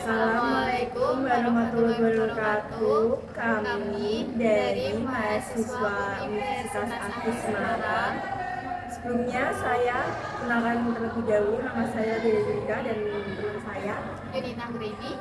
Assalamualaikum warahmatullahi wabarakatuh. Kami dari mahasiswa Universitas Aktif Semarang. Sebelumnya saya kenalkan terlebih dahulu, nama saya Dewi dan teman saya Yunita Greni.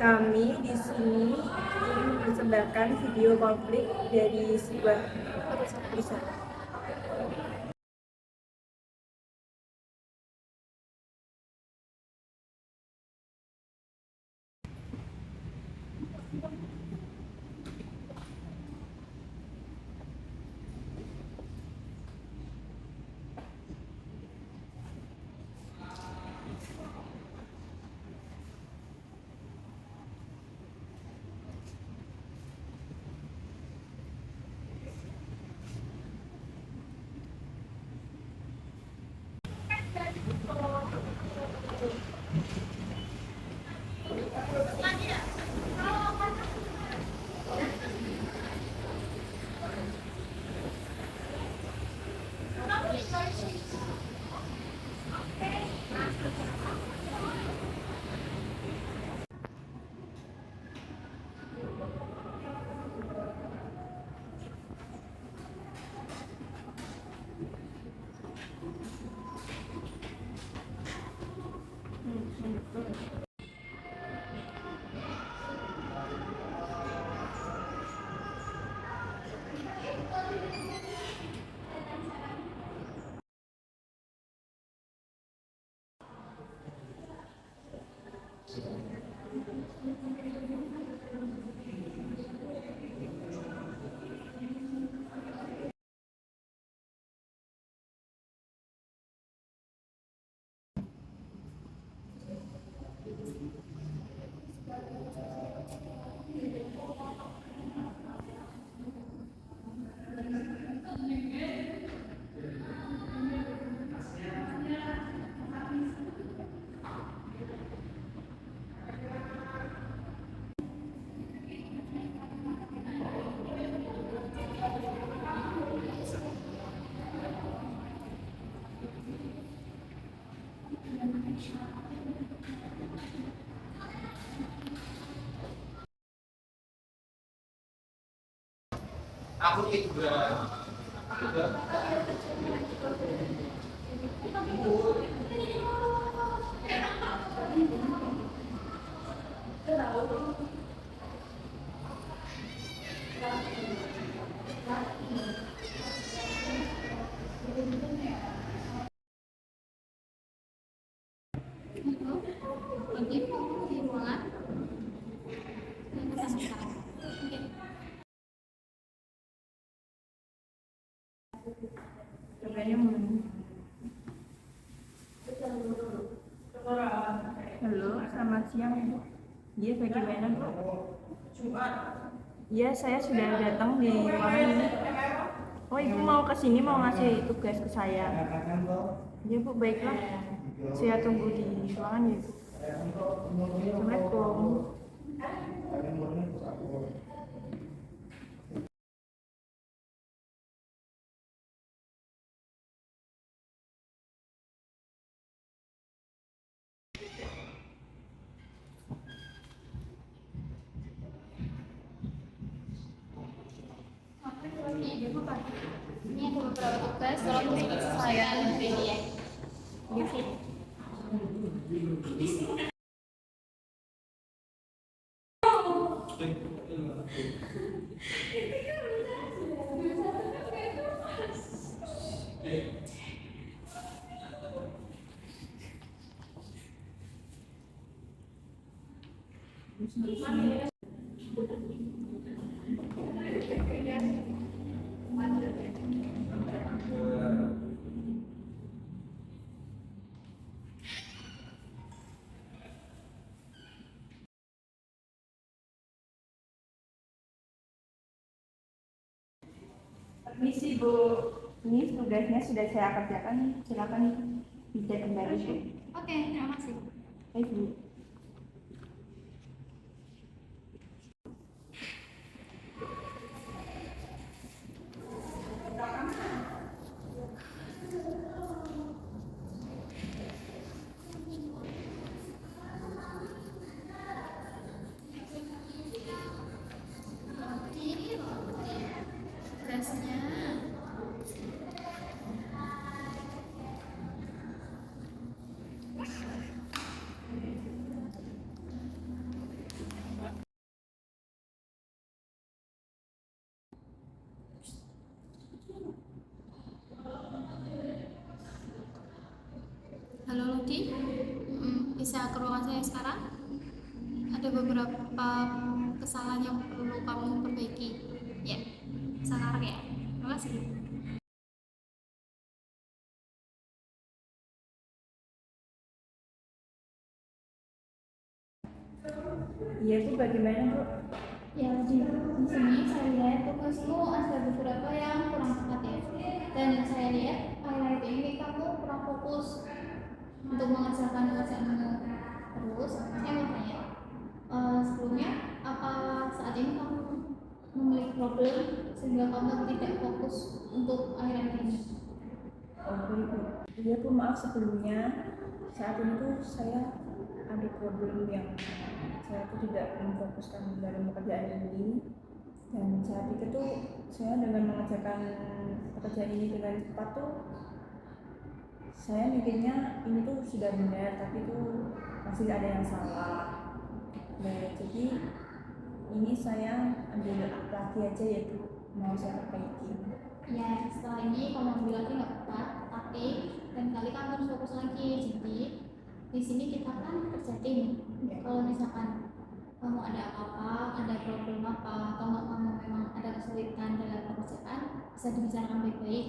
Kami di sini ingin mempersembahkan video konflik dari sebuah perusahaan. Aku juga Halo, selamat siang Bu. Iya, bagaimana Bu? Iya, saya sudah datang di ruangan ini. Oh, Ibu mau ke sini mau ngasih tugas ke saya. Iya Bu, baiklah. Saya tunggu di ruangan ya Bu. Assalamualaikum. Ini ada beberapa tugas, tolong diselesaikan hari ini ya. Permisi Bu, ini tugasnya sudah saya kerjakan. Silakan dicek kembali Bu. Oke, terima kasih. Baik Bu. tugasnya. Halo Ludi, bisa ke ruangan saya sekarang? Ada beberapa kesalahan yang perlu kamu perbaiki. Ya, sekarang ya. Terima kasih. Iya Bu, bagaimana Bu? Ya, di sini saya lihat tugasmu ada beberapa yang kurang tepat ya. Dan saya lihat highlight ini kamu kurang fokus untuk mengerjakan pekerjaanmu. Terus saya mau tanya, sebelumnya apa saat ini kamu memiliki problem sehingga kamu tidak fokus untuk akhir-akhir ini? Oh Bu. Iya Bu, maaf sebelumnya. Saat ini tuh saya ada problem yang saya tuh tidak memfokuskan dalam pekerjaan ini, dan saat itu tuh saya dengan mengerjakan pekerjaan ini dengan cepat tuh saya mikirnya ini tuh sudah benar, tapi tuh masih ada yang salah. Nah, jadi ini saya ambil lagi aja ya Bu, mau saya perbaiki. Ya, setelah ini kamu ambil lagi nggak apa-apa, tapi lain kali kamu harus fokus lagi. Jadi di sini kita kan kerja tim. Kalau misalkan kamu ada apa-apa, ada problem apa, atau nggak kamu memang ada kesulitan dalam pekerjaan, bisa dibicarakan baik-baik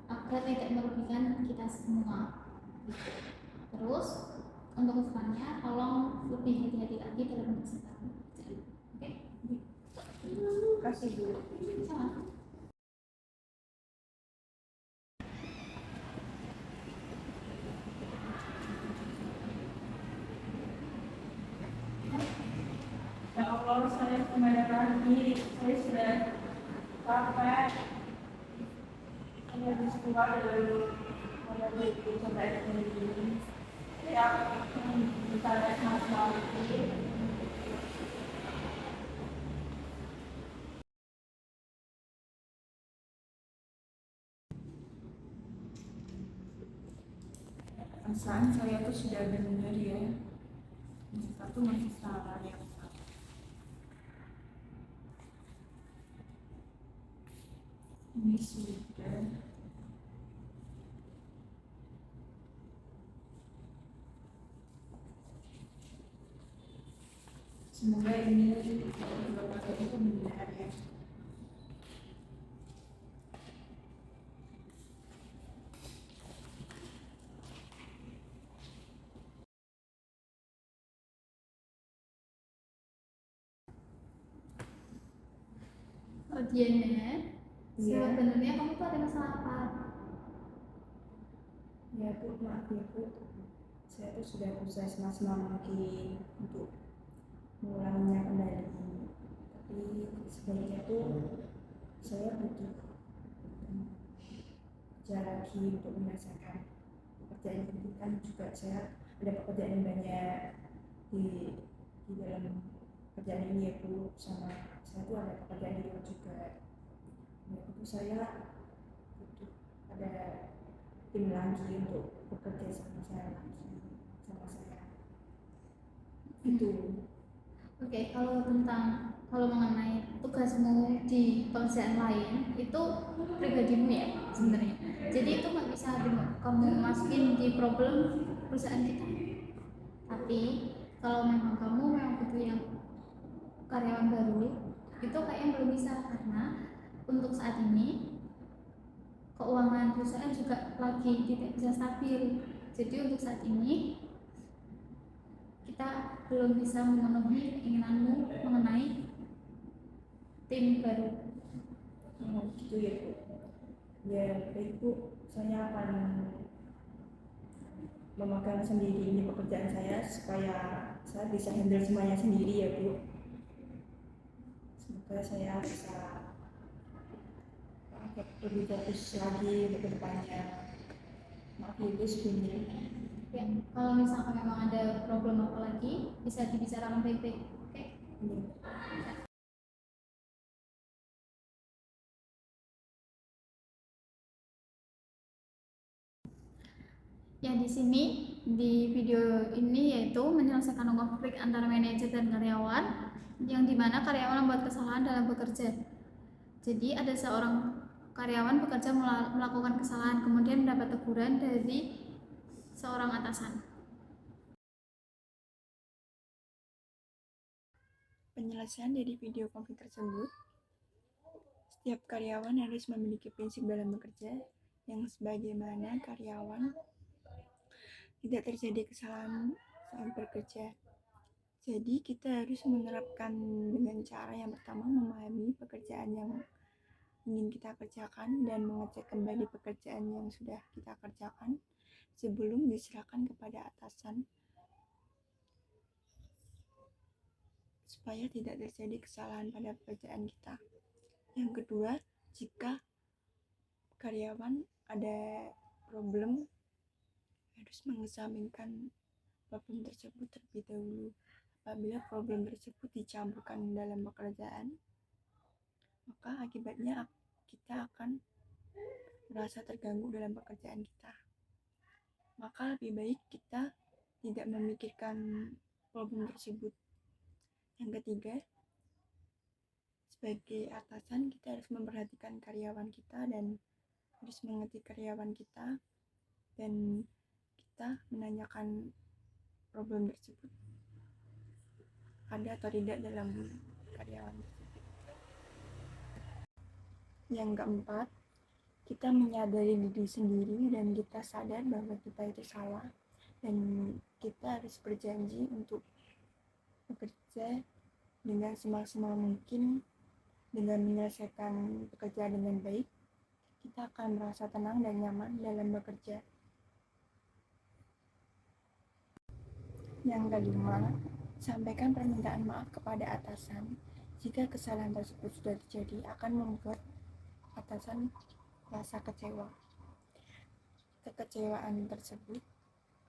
agar tidak merugikan kita semua. Terus untuk kedepannya, tolong lebih hati-hati lagi dalam pekerjaan. Oke? Terima kasih Bu. Sama. Ya Allah, saya kemana lagi? Saya sudah capek. Saya habis keluar dari sampai ini. Ya, bisa lihat Mas lagi. Perasaan saya tuh sudah benar ya. Tapi masih salah ya. Ini sudah. Semoga ini itu benar ya. Diana, Iya. sebenarnya kamu tuh ada masalah apa? Ya Bu, maaf ya Bu. Saya tuh sudah berusaha semaksimal mungkin untuk mengulanginya kembali. Tapi sebaiknya tuh saya butuh kerja lagi untuk menyelesaikan pekerjaan ini, kan juga saya ada pekerjaan yang banyak di dalam pekerjaan ini ya Bu, sama saya tuh ada pekerjaan di luar juga. Ya itu saya butuh ada tim lagi untuk bekerja sama saya itu. Oke, kalau mengenai tugasmu di pekerjaan lain itu pribadimu ya sebenarnya. Jadi itu nggak bisa kamu masukin di problem perusahaan kita. Tapi kalau memang kamu butuh yang karyawan baru, itu kayaknya belum bisa karena untuk saat ini keuangan perusahaan juga lagi tidak bisa stabil. Jadi untuk saat ini kita belum bisa memenuhi keinginanmu mengenai tim baru. Oh gitu ya Bu. Ya baik Bu, saya akan memegang sendiri ini pekerjaan saya supaya saya bisa handle semuanya sendiri ya Bu. Semoga saya bisa lebih fokus lagi untuk kedepannya. Maaf ya Bu sebelumnya. Ya, kalau misalkan memang ada problem apa lagi bisa dibicarakan baik-baik. Oke? Iya. Yang di sini di video ini yaitu menyelesaikan konflik antara manajer dan karyawan, yang dimana karyawan membuat kesalahan dalam bekerja. Jadi ada seorang karyawan bekerja melakukan kesalahan, kemudian mendapat teguran dari seorang atasan. Penyelesaian dari video konflik tersebut, setiap karyawan harus memiliki prinsip dalam bekerja yang sebagaimana karyawan tidak terjadi kesalahan saat bekerja. Jadi kita harus menerapkan dengan cara yang pertama memahami pekerjaan yang ingin kita kerjakan dan mengecek kembali pekerjaan yang sudah kita kerjakan sebelum diserahkan kepada atasan supaya tidak terjadi kesalahan pada pekerjaan kita. Yang kedua, jika karyawan ada problem, harus mengesampingkan problem tersebut terlebih dahulu. Apabila problem tersebut dicampurkan dalam pekerjaan, maka akibatnya kita akan merasa terganggu dalam pekerjaan kita. Maka lebih baik kita tidak memikirkan problem tersebut. Yang ketiga, sebagai atasan kita harus memperhatikan karyawan kita dan harus mengerti karyawan kita dan kita menanyakan problem tersebut ada atau tidak dalam karyawan tersebut. Yang keempat, kita menyadari diri sendiri dan kita sadar bahwa kita itu salah dan kita harus berjanji untuk bekerja dengan semaksimal mungkin. Dengan menyelesaikan pekerjaan dengan baik, kita akan merasa tenang dan nyaman dalam bekerja. Yang kelima, sampaikan permintaan maaf kepada atasan. Jika kesalahan tersebut sudah terjadi, akan membuat atasan merasa kecewa. Kekecewaan tersebut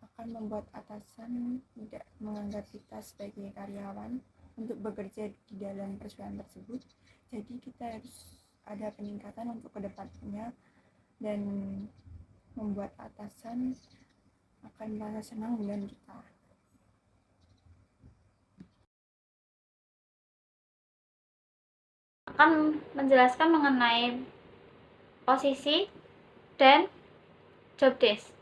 akan membuat atasan tidak menganggap kita sebagai karyawan untuk bekerja di dalam perusahaan tersebut. Jadi kita harus ada peningkatan untuk kedepannya dan membuat atasan akan merasa senang dengan kita. Akan menjelaskan mengenai posisi dan job desk.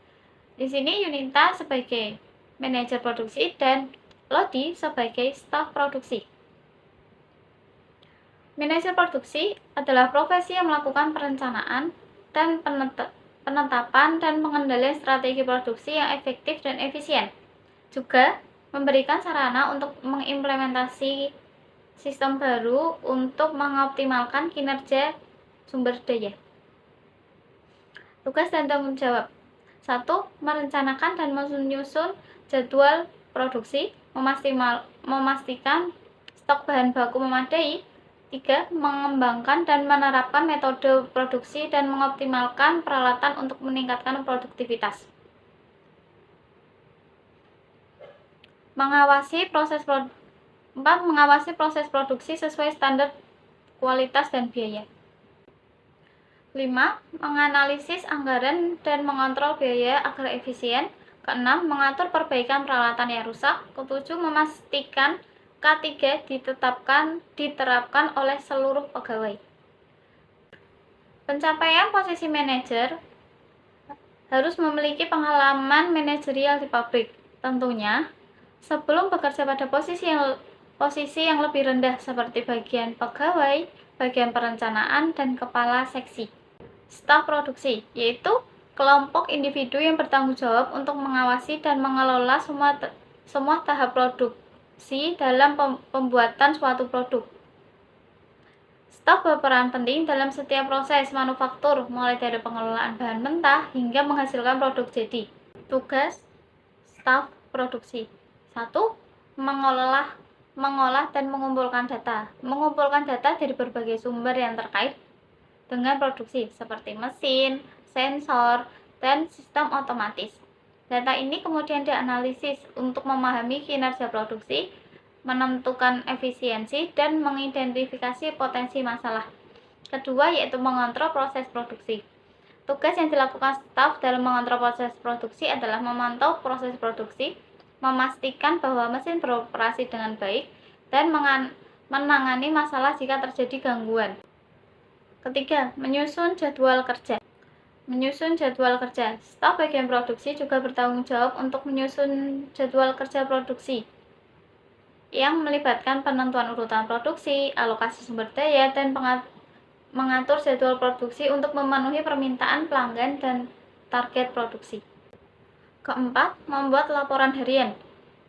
Di sini Yunita sebagai manajer produksi dan Lodi sebagai staf produksi. Manajer produksi adalah profesi yang melakukan perencanaan dan penetapan dan pengendalian strategi produksi yang efektif dan efisien. Juga memberikan sarana untuk mengimplementasi sistem baru untuk mengoptimalkan kinerja sumber daya. Tugas dan tanggung jawab. 1. Merencanakan dan menyusun jadwal produksi, memastikan stok bahan baku memadai. 3. Mengembangkan dan menerapkan metode produksi dan mengoptimalkan peralatan untuk meningkatkan produktivitas. Mengawasi proses produksi sesuai standar kualitas dan biaya. 5. Menganalisis anggaran dan mengontrol biaya agar efisien. 6. Mengatur perbaikan peralatan yang rusak. 7. Memastikan K3 diterapkan oleh seluruh pegawai. Pencapaian posisi manajer harus memiliki pengalaman manajerial di pabrik. Tentunya, sebelum bekerja pada posisi yang lebih rendah seperti bagian pegawai, bagian perencanaan, dan kepala seksi. Staf produksi, yaitu kelompok individu yang bertanggung jawab untuk mengawasi dan mengelola semua tahap produksi dalam pembuatan suatu produk. Staf berperan penting dalam setiap proses manufaktur, mulai dari pengelolaan bahan mentah hingga menghasilkan produk jadi. Tugas staf produksi. 1. Mengolah dan mengumpulkan data. Mengumpulkan data dari berbagai sumber yang terkait dengan produksi, seperti mesin, sensor, dan sistem otomatis. Data ini kemudian dianalisis untuk memahami kinerja produksi, menentukan efisiensi, dan mengidentifikasi potensi masalah. Kedua, yaitu mengontrol proses produksi. Tugas yang dilakukan staf dalam mengontrol proses produksi adalah memantau proses produksi, memastikan bahwa mesin beroperasi dengan baik, dan menangani masalah jika terjadi gangguan. Ketiga, menyusun jadwal kerja. Menyusun jadwal kerja. Staf bagian produksi juga bertanggung jawab untuk menyusun jadwal kerja produksi yang melibatkan penentuan urutan produksi, alokasi sumber daya, dan mengatur jadwal produksi untuk memenuhi permintaan pelanggan dan target produksi. Keempat, membuat laporan harian,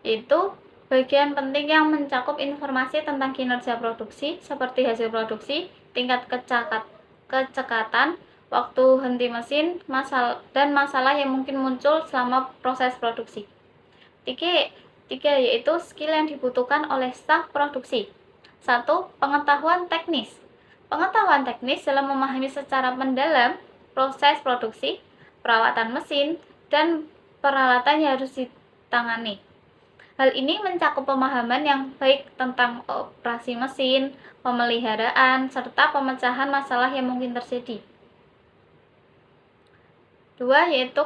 yaitu bagian penting yang mencakup informasi tentang kinerja produksi seperti hasil produksi, tingkat kecekatan, waktu henti mesin, dan masalah yang mungkin muncul selama proses produksi. Tiga yaitu skill yang dibutuhkan oleh staf produksi. 1. Pengetahuan teknis. Pengetahuan teknis dalam memahami secara mendalam proses produksi, perawatan mesin, dan peralatan yang harus ditangani. Hal ini mencakup pemahaman yang baik tentang operasi mesin, pemeliharaan, serta pemecahan masalah yang mungkin terjadi. 2. Yaitu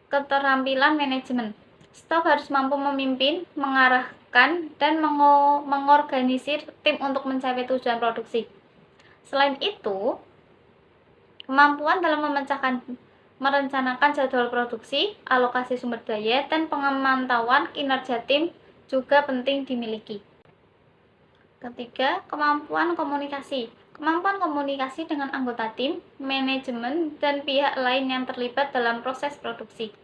keterampilan manajemen. Staf harus mampu memimpin, mengarahkan, dan mengorganisir tim untuk mencapai tujuan produksi. Selain itu, kemampuan dalam merencanakan jadwal produksi, alokasi sumber daya, dan pemantauan kinerja tim juga penting dimiliki. Ketiga, kemampuan komunikasi. Kemampuan komunikasi dengan anggota tim, manajemen, dan pihak lain yang terlibat dalam proses produksi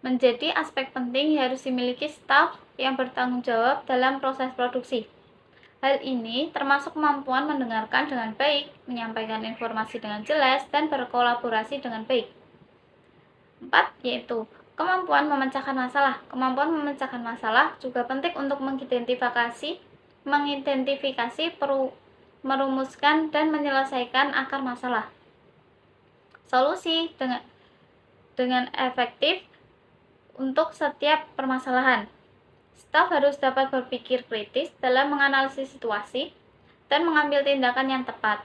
menjadi aspek penting yang harus dimiliki staf yang bertanggung jawab dalam proses produksi. Hal ini termasuk kemampuan mendengarkan dengan baik, menyampaikan informasi dengan jelas, dan berkolaborasi dengan baik. 4. Yaitu kemampuan memecahkan masalah. Kemampuan memecahkan masalah juga penting untuk mengidentifikasi, merumuskan, dan menyelesaikan akar masalah. Solusi dengan efektif untuk setiap permasalahan. Staf harus dapat berpikir kritis dalam menganalisis situasi dan mengambil tindakan yang tepat.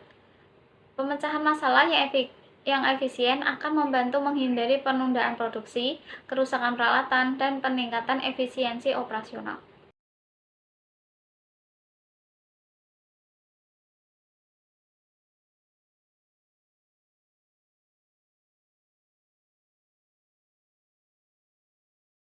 Pemecahan masalah yang efisien akan membantu menghindari penundaan produksi, kerusakan peralatan, dan peningkatan efisiensi operasional.